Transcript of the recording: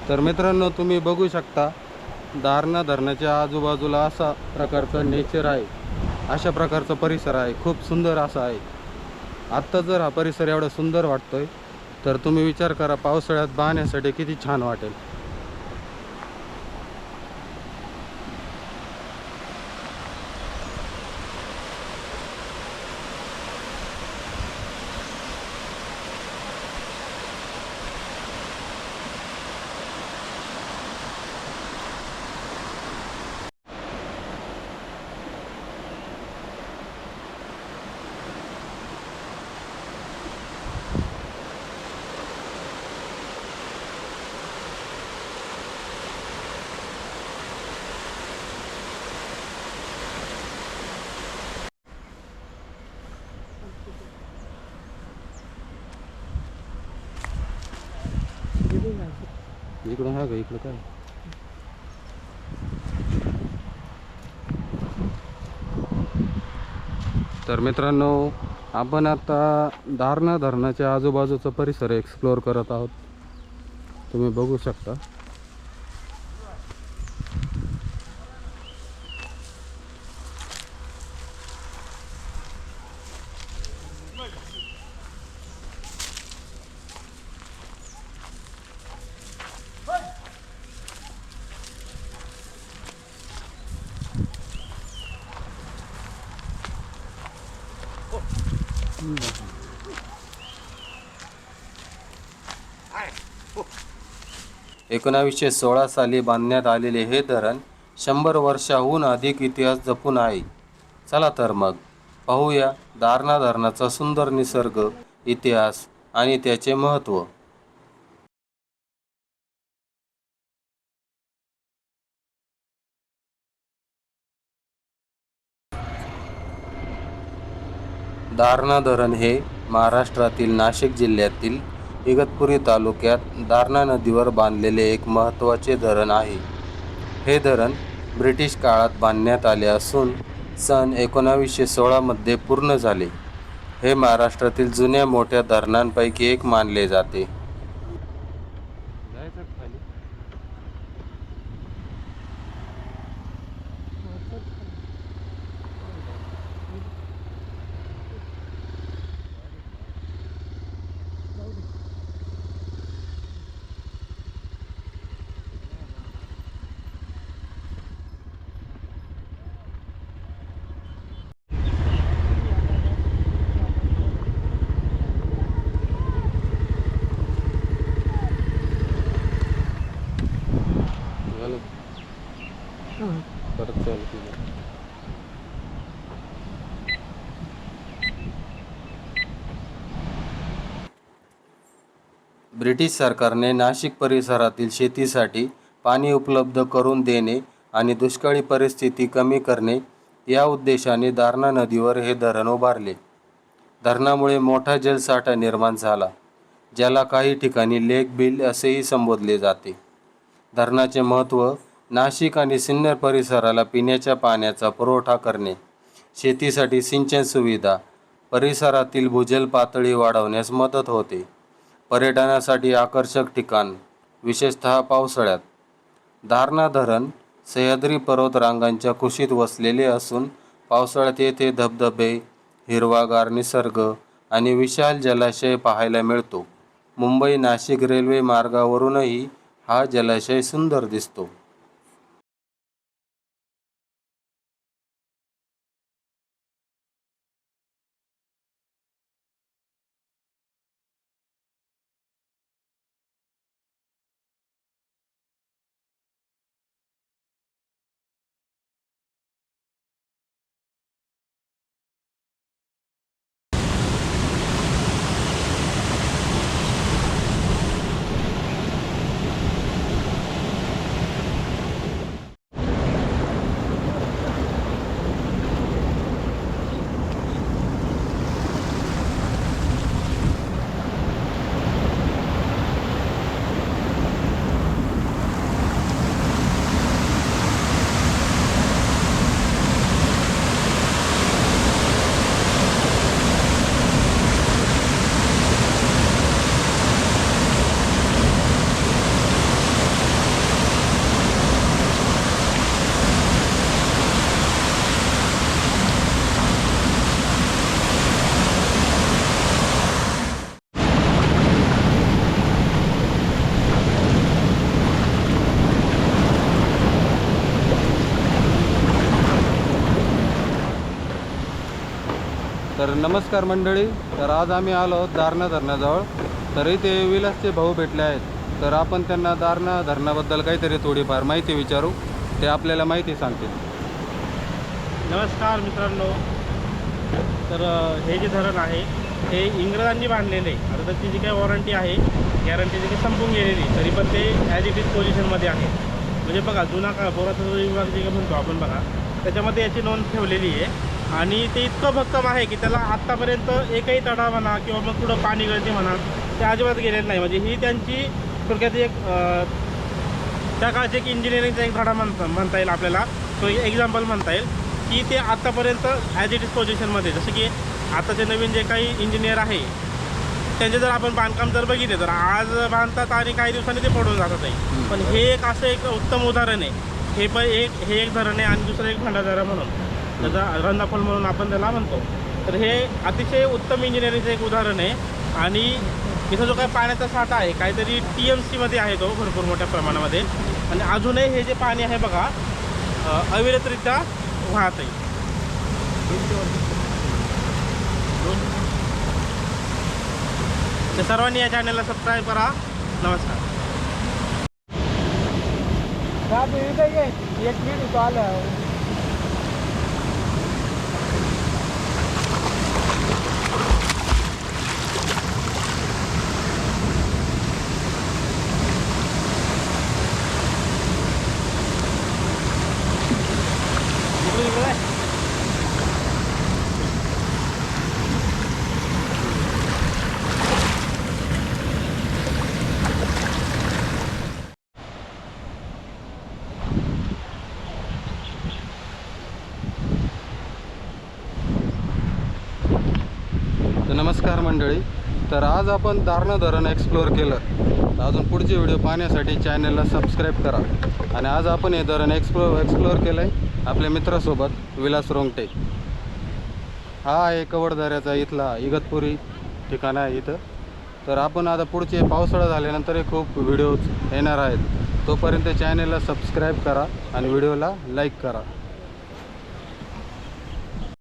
तर मित्रांनो, तुम्ही बघू शकता दारणा धरणाच्या आजूबाजूला असा प्रकारचा नेचर आहे, अशा प्रकारचा परिसर आहे, खूप सुंदर असा आहे. आत्ता जर हा परिसर एवढा सुंदर वाटतोय तर तुम्ही विचार करा पावसाळ्यात पाहण्यासाठी किती छान वाटेल. इकडून हा का इकडं काय. तर मित्रांनो, आपण आता दारणा धरणाच्या आजूबाजूचा परिसर एक्सप्लोअर करत आहोत. तुम्ही बघू शकता. एकोणावीसशे 16 साली बांधण्यात आलेले हे धरण 100 वर्षाहून अधिक इतिहास जपून आहे. चला तर मग पाहूया दारणा धरणाचा सुंदर निसर्ग, इतिहास आणि त्याचे महत्त्व. दारणा धरण हे महाराष्ट्रातील नाशिक जिल्ह्यातील इगतपुरी तालुक्यात दारणा नदीवर बांधलेले एक महत्त्वाचे धरण आहे. हे धरण ब्रिटिश काळात बांधण्यात आले असून सन 1916 मध्ये पूर्ण झाले. हे महाराष्ट्रातील जुन्या मोठ्या धरणांपैकी एक मानले जाते. ब्रिटिश सरकारने नाशिक परिसरातील शेतीसाठी पाणी उपलब्ध करून देणे आणि दुष्काळी परिस्थिती कमी करणे या उद्देशाने दारणा नदीवर हे धरण उभारले. धरणामुळे मोठा जलसाठा निर्माण झाला, ज्याला काही ठिकाणी लेक बिल असेही संबोधले जाते. धरणाचे महत्त्व: नाशिक आणि सिन्नर परिसराला पिण्याच्या पाण्याचा पुरवठा करणे, शेतीसाठी सिंचन सुविधा, परिसरातील भूजल पातळी वाढवण्यास मदत होते, पर्यटनासाठी आकर्षक ठिकाण, विशेषतः पावसाळ्यात. दारणा धरण सह्याद्री पर्वतरांगांच्या कुशीत वसलेले असून पावसाळ्यात येथे धबधबे, हिरवागार निसर्ग आणि विशाल जलाशय पाहायला मिळतो. मुंबई नाशिक रेल्वे मार्गावरूनही हा जलाशय सुंदर दिसतो. तर नमस्कार मंडळी, तर आज आम्ही आलो आहोत दारणा धरणाजवळ. तर इथे विलासचे भाऊ भेटले आहेत. तर आपण त्यांना दारणा धरणाबद्दल काहीतरी थोडीफार माहिती विचारू, ते आपल्याला माहिती सांगतील. नमस्कार मित्रांनो. तर हे जे धरण आहे हे इंग्रजांनी बांधलेले आहे. आता त्याची जी काही वॉरंटी आहे, गॅरंटी जी काही संपून गेलेली, तरी पण ते ॲज इट इज पोझिशनमध्ये आहे. म्हणजे बघा, जुना काळ पुरातत्व विभाग जे काही म्हणतो आपण, बघा त्याच्यामध्ये याची नोंद ठेवलेली आहे. आणि ते इतकं भक्कम आहे की त्याला आत्तापर्यंत एकही तडा म्हणा किंवा मग पुढं पाणी गळती म्हणा ते अजिबात गेलेलं नाही. म्हणजे ही त्यांची थोडक्यात एक त्या काळची एक इंजिनिअरिंगचा एक धडा म्हणता येईल आपल्याला. तो एक्झाम्पल म्हणता येईल की ते आत्तापर्यंत ॲज इट इज पोझिशनमध्ये. जसं की आताचे नवीन जे काही इंजिनियर आहे त्यांचे जर आपण बांधकाम जर बघितले तर आज बांधतात आणि काही दिवसांनी ते पडून जातात आहे. पण हे एक असं एक उत्तम उदाहरण आहे. हे एक धरण आहे आणि दुसरं एक भंडारदरा म्हणून, त्याचा रंधाफोल म्हणून आपण त्याला म्हणतो. तर हे अतिशय उत्तम इंजिनिअरिंगचं एक उदाहरण आहे. आणि इथं जो काही पाण्याचा साठा आहे काहीतरी TMCमध्ये आहे तो भरपूर मोठ्या प्रमाणामध्ये. आणि अजूनही हे जे पाणी आहे बघा अविरतरित्या वाहत आहे. तर सर्वांनी या चॅनलला सबस्क्राईब करा. नमस्कार. एक मिनिट आलं. तर नमस्कार मंडळी, तर आज आपण दारणा धरण एक्सप्लोअर केलं. तर अजून पुढचे व्हिडिओ पाहण्यासाठी चॅनलला सबस्क्राईब करा. आणि आज आपण हे धरण एक्सप्लोअर केलं आहे आपल्या मित्रासोबत, विलास रोंगटे. हा आहे कवडदऱ्याचा इथला इगतपुरी ठिकाण आहे इथं. तर आपण आता पुढचे पावसाळा झाल्यानंतर खूप व्हिडिओज येणार आहेत. तोपर्यंत चॅनलला सबस्क्राईब करा आणि व्हिडिओला लाईक करा.